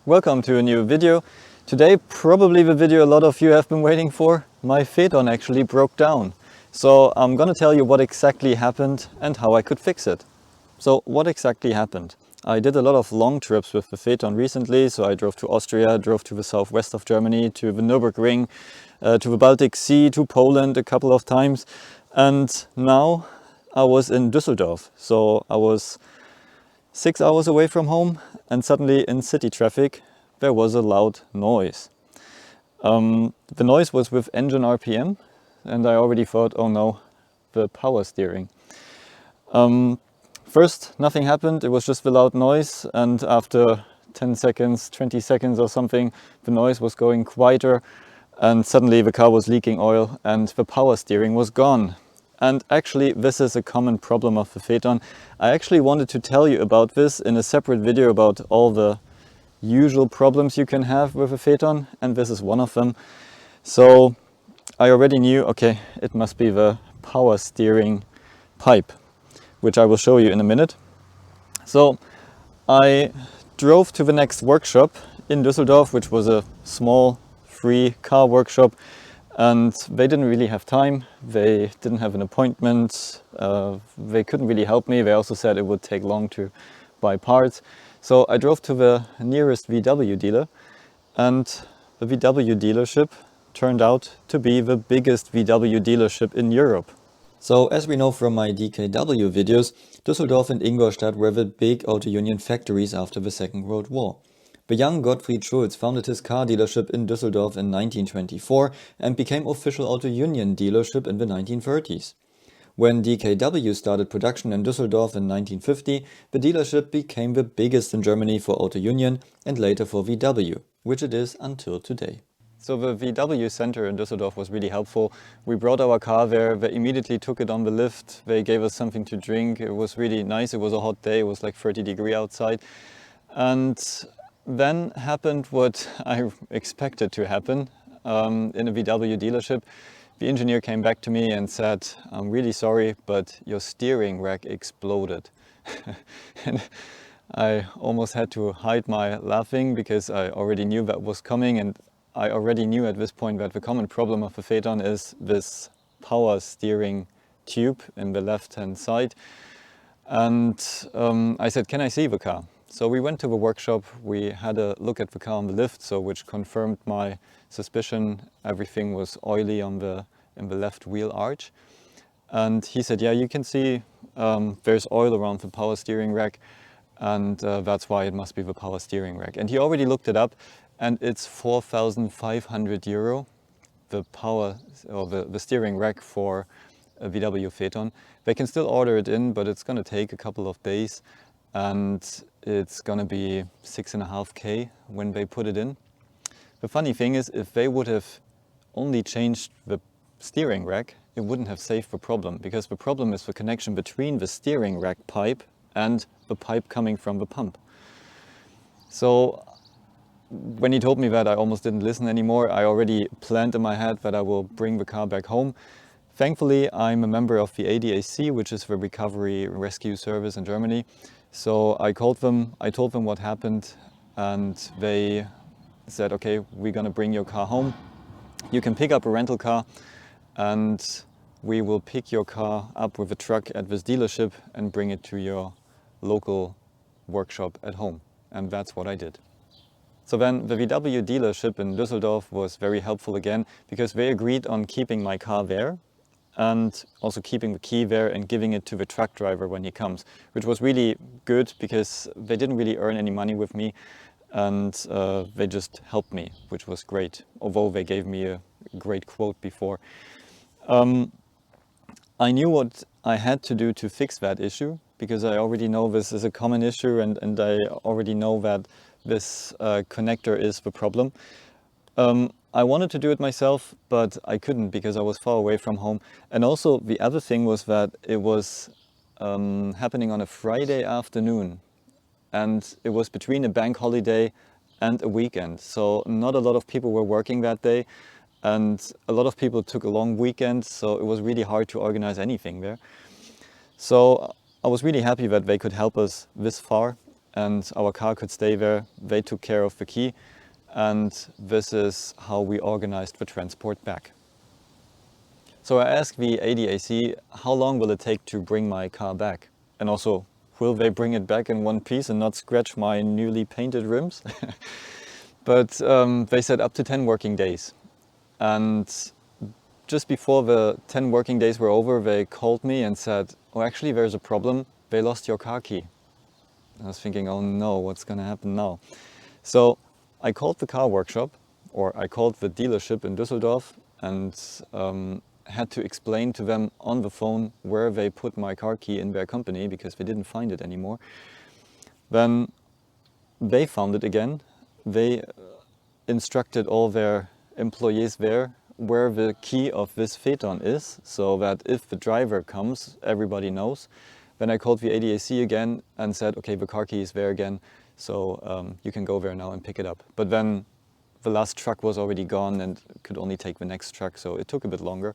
Welcome to a new video. Today, probably the video a lot of you have been waiting for. My Phaeton actually broke down. So I'm gonna tell you what exactly happened and how I could fix it. So what exactly happened? I did a lot of long trips with the Phaeton recently. So I drove to Austria, drove to the southwest of Germany, to the Nürburgring, to the Baltic Sea, to Poland a couple of times. And now I was in Düsseldorf. So I was 6 hours away from home, and suddenly in city traffic there was a loud noise. The noise was with engine RPM, and I already thought, oh no, the power steering. First, nothing happened, it was just the loud noise, and after 10 seconds, 20 seconds or something, the noise was going quieter, and suddenly the car was leaking oil and the power steering was gone. And actually, this is a common problem of the Phaeton. I actually wanted to tell you about this in a separate video about all the usual problems you can have with a Phaeton, and this is one of them. So I already knew, okay, it must be the power steering pipe, which I will show you in a minute. So I drove to the next workshop in Düsseldorf, which was a small free car workshop. And they didn't really have time, they didn't have an appointment, they couldn't really help me. They also said it would take long to buy parts. So I drove to the nearest VW dealer, and the VW dealership turned out to be the biggest VW dealership in Europe. So as we know from my DKW videos, Düsseldorf and Ingolstadt were the big auto union factories after the Second World War. The young Gottfried Schulz founded his car dealership in Düsseldorf in 1924 and became official auto union dealership in the 1930s. When DKW started production in Düsseldorf in 1950, the dealership became the biggest in Germany for auto union and later for VW, which it is until today. So the VW center in Düsseldorf was really helpful. We brought our car there, they immediately took it on the lift, they gave us something to drink. It was really nice, it was a hot day, it was like 30 degrees outside. And then happened what I expected to happen in a VW dealership. The engineer came back to me and said, I'm really sorry, but your steering rack exploded. And I almost had to hide my laughing because I already knew that was coming, and I already knew at this point that the common problem of the Phaeton is this power steering tube in the left-hand side. And I said, can I see the car? So we went to the workshop, we had a look at the car on the lift, which confirmed my suspicion. Everything was oily in the left wheel arch. And he said, yeah, you can see there's oil around the power steering rack, and that's why it must be the power steering rack. And he already looked it up, and it's 4,500 euro, the power or the steering rack for a VW Phaeton. They can still order it in, but it's going to take a couple of days. And it's gonna be 6.5K when they put it in. The funny thing is, if they would have only changed the steering rack, it wouldn't have saved the problem, because the problem is the connection between the steering rack pipe and the pipe coming from the pump. So when he told me that, I almost didn't listen anymore. I already planned in my head that I will bring the car back home. Thankfully, I'm a member of the ADAC, which is the Recovery Rescue Service in Germany. So I called them, I told them what happened, and they said, okay, we're gonna bring your car home. You can pick up a rental car, and we will pick your car up with a truck at this dealership and bring it to your local workshop at home. And that's what I did. So then the VW dealership in Düsseldorf was very helpful again, because they agreed on keeping my car there and also keeping the key there and giving it to the truck driver when he comes, which was really good because they didn't really earn any money with me, and they just helped me, which was great, although they gave me a great quote before. I knew what I had to do to fix that issue, because I already know this is a common issue, and I already know that this connector is the problem. I wanted to do it myself, but I couldn't because I was far away from home. And also the other thing was that it was happening on a Friday afternoon, and it was between a bank holiday and a weekend. So not a lot of people were working that day, and a lot of people took a long weekend, so it was really hard to organize anything there. So I was really happy that they could help us this far, and our car could stay there. They took care of the key, and this is how we organized the transport back. So I asked the ADAC, how long will it take to bring my car back? And also, will they bring it back in one piece and not scratch my newly painted rims? But they said up to 10 working days. And just before the 10 working days were over, they called me and said, oh, actually there's a problem. They lost your car key. I was thinking, oh no, what's gonna happen now? So I called the car workshop, or I called the dealership in Düsseldorf, and had to explain to them on the phone where they put my car key in their company, because they didn't find it anymore. Then they found it again. They instructed all their employees there where the key of this Phaeton is, so that if the driver comes, everybody knows. Then I called the ADAC again and said, okay, the car key is there again, so you can go there now and pick it up. But then the last truck was already gone and could only take the next truck, so it took a bit longer.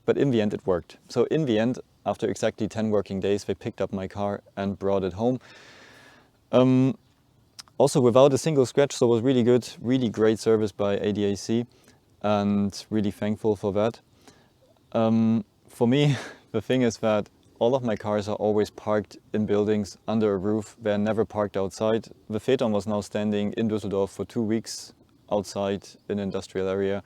But in the end it worked. So in the end, after exactly 10 working days, they picked up my car and brought it home. Also without a single scratch, so it was really good, really great service by ADAC, and really thankful for that. For me, the thing is that all of my cars are always parked in buildings under a roof. They're never parked outside. The Phaeton was now standing in Düsseldorf for 2 weeks outside in an industrial area.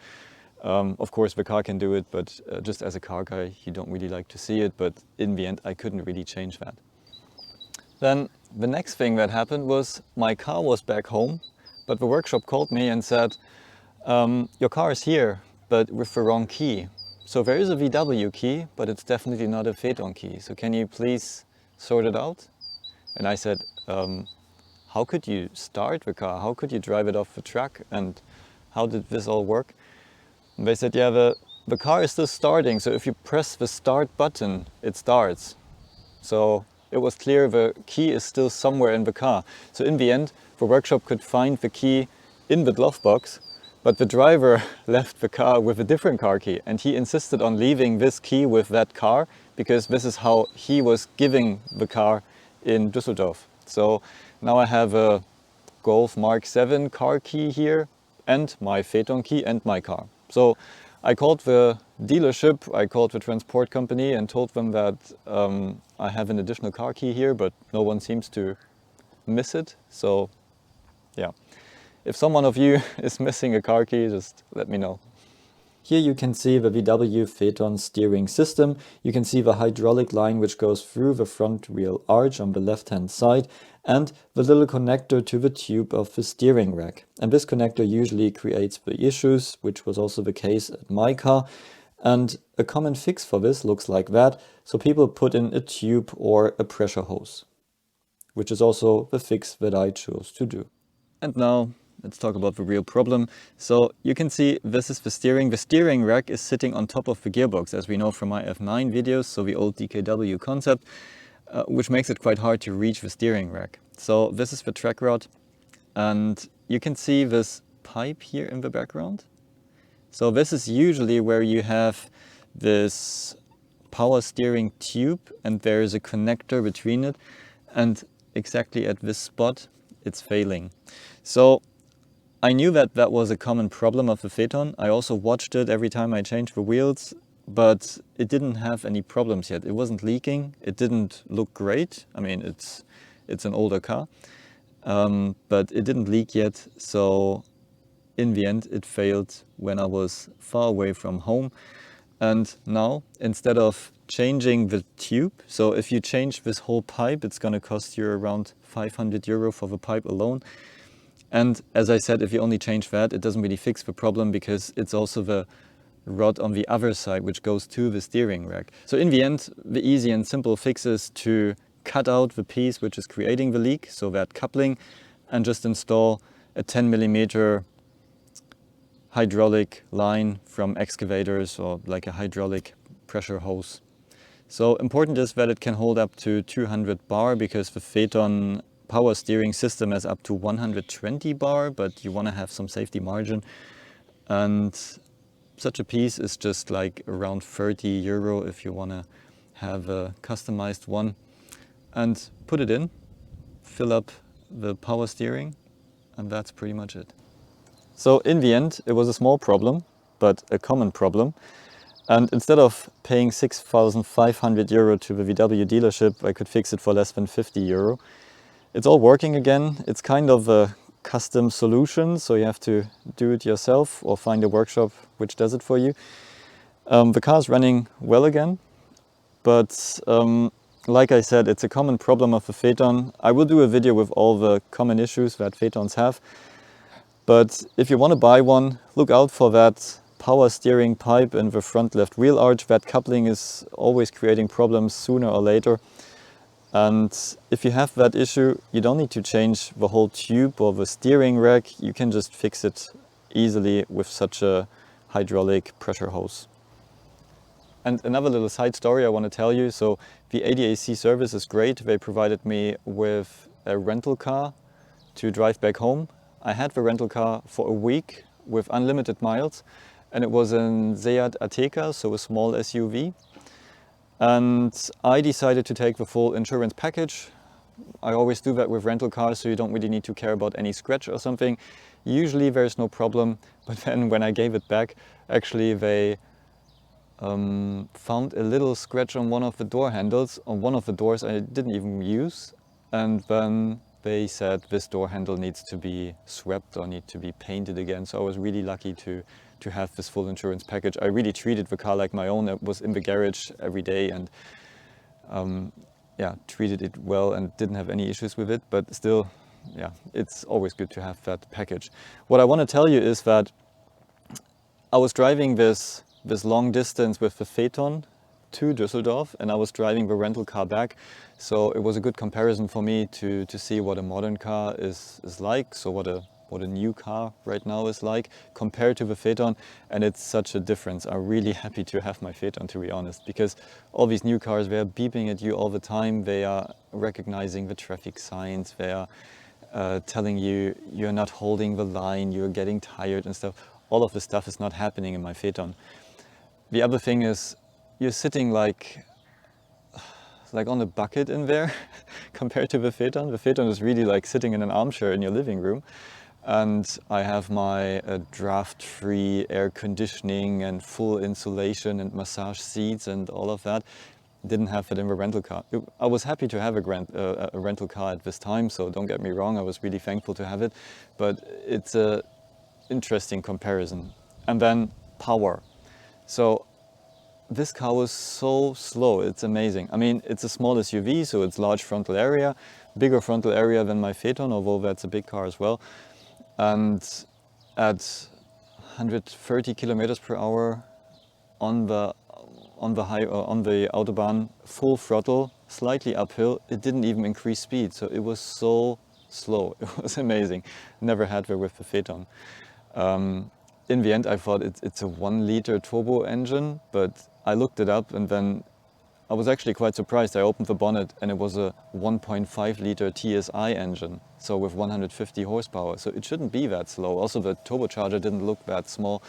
Of course the car can do it, but just as a car guy you don't really like to see it, but in the end I couldn't really change that. Then the next thing that happened was my car was back home, but the workshop called me and said, your car is here, but with the wrong key. So there is a VW key, but it's definitely not a Phaeton key. So can you please sort it out? And I said, how could you start the car? How could you drive it off the truck? And how did this all work? And they said, yeah, the car is still starting. So if you press the start button, it starts. So it was clear the key is still somewhere in the car. So in the end, the workshop could find the key in the glove box, but the driver left the car with a different car key, and he insisted on leaving this key with that car because this is how he was giving the car in Düsseldorf. So now I have a Golf Mark 7 car key here and my Phaeton key and my car. So I called the dealership, I called the transport company and told them that I have an additional car key here, but no one seems to miss it. So yeah, if someone of you is missing a car key, just let me know. Here you can see the VW Phaeton steering system. You can see the hydraulic line which goes through the front wheel arch on the left hand side, and the little connector to the tube of the steering rack. And this connector usually creates the issues, which was also the case at my car. And a common fix for this looks like that. So people put in a tube or a pressure hose, which is also the fix that I chose to do. And now let's talk about the real problem. So you can see this is the steering. The steering rack is sitting on top of the gearbox, as we know from my F9 videos, so the old DKW concept, which makes it quite hard to reach the steering rack. So this is the track rod, and you can see this pipe here in the background. So this is usually where you have this power steering tube and there is a connector between it, and exactly at this spot it's failing. So I knew that that was a common problem of the Phaeton. I also watched it every time I changed the wheels, but it didn't have any problems yet. It wasn't leaking, it didn't look great. I mean, it's an older car, but it didn't leak yet. So in the end, it failed when I was far away from home. And now, instead of changing the tube, so if you change this whole pipe, it's going to cost you around 500 euro for the pipe alone. And as I said, if you only change that, it doesn't really fix the problem because it's also the rod on the other side which goes to the steering rack. So in the end, the easy and simple fix is to cut out the piece which is creating the leak, so that coupling, and just install a 10mm hydraulic line from excavators or like a hydraulic pressure hose. So important is that it can hold up to 200 bar because the Phaeton power steering system has up to 120 bar, but you want to have some safety margin. And such a piece is just like around 30 euro if you want to have a customized one. And put it in, fill up the power steering, and that's pretty much it. So in the end, it was a small problem, but a common problem. And instead of paying 6,500 euro to the VW dealership, I could fix it for less than 50 euro. It's all working again. It's kind of a custom solution, so you have to do it yourself or find a workshop which does it for you. The car is running well again, but like I said, it's a common problem of the Phaeton. I will do a video with all the common issues that Phaetons have. But if you want to buy one, look out for that power steering pipe in the front left wheel arch. That coupling is always creating problems sooner or later. And if you have that issue, you don't need to change the whole tube or the steering rack. You can just fix it easily with such a hydraulic pressure hose. And another little side story I want to tell you. So the ADAC service is great. They provided me with a rental car to drive back home. I had the rental car for a week with unlimited miles, and it was a Seat Ateca, so a small SUV. And I decided to take the full insurance package. I always do that with rental cars, so you don't really need to care about any scratch or something. Usually there's no problem, but then when I gave it back, actually they found a little scratch on one of the door handles, on one of the doors I didn't even use. And then they said this door handle needs to be swept or need to be painted again. So I was really lucky to have this full insurance package. I really treated the car like my own. It was in the garage every day and yeah, treated it well and didn't have any issues with it. But still, yeah, it's always good to have that package. What I want to tell you is that I was driving this long distance with the Phaeton to Düsseldorf, and I was driving the rental car back. So it was a good comparison for me to see what a modern car is like, so what a new car right now is like compared to the Phaeton, and it's such a difference. I'm really happy to have my Phaeton, to be honest, because all these new cars, they are beeping at you all the time, they are recognizing the traffic signs, they are telling you you're not holding the line, you're getting tired and stuff. All of this stuff is not happening in my Phaeton. The other thing is, you're sitting like on a bucket in there compared to the Phaeton. The Phaeton is really like sitting in an armchair in your living room. And I have my draft-free air conditioning and full insulation and massage seats and all of that. Didn't have it in the rental car. I was happy to have a rental car at this time, so don't get me wrong, I was really thankful to have it. But it's an interesting comparison. And then power. So this car was so slow, it's amazing. I mean, it's a small SUV, so it's large frontal area, bigger frontal area than my Phaeton, although that's a big car as well. And at 130 kilometers per hour on the Autobahn, full throttle, slightly uphill, it didn't even increase speed. So it was so slow. It was amazing. Never had that with the Phaeton. In the end, I thought it's a 1 liter turbo engine, but I looked it up and then I was actually quite surprised. I opened the bonnet and it was a 1.5 liter TSI engine, so with 150 horsepower. So it shouldn't be that slow. Also, the turbocharger didn't look that small,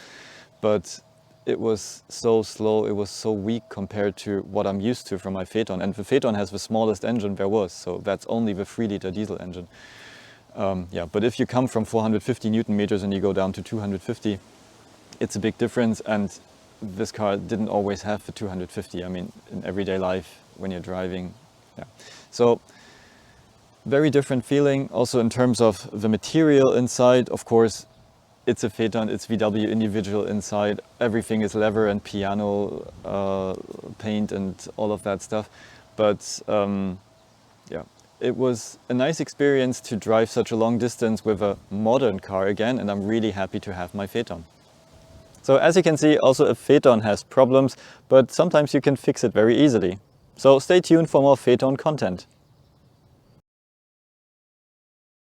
but it was so slow, it was so weak compared to what I'm used to from my Phaeton. And the Phaeton has the smallest engine there was, so that's only the 3 liter diesel engine. Yeah, but if you come from 450 Newton meters and you go down to 250, it's a big difference, and this car didn't always have the 250. I mean, in everyday life, when you're driving, yeah. So, very different feeling. Also in terms of the material inside, of course, it's a Phaeton, it's VW individual inside. Everything is leather and piano paint and all of that stuff. But yeah. It was a nice experience to drive such a long distance with a modern car again, and I'm really happy to have my Phaeton. So as you can see, also a Phaeton has problems, but sometimes you can fix it very easily. So stay tuned for more Phaeton content.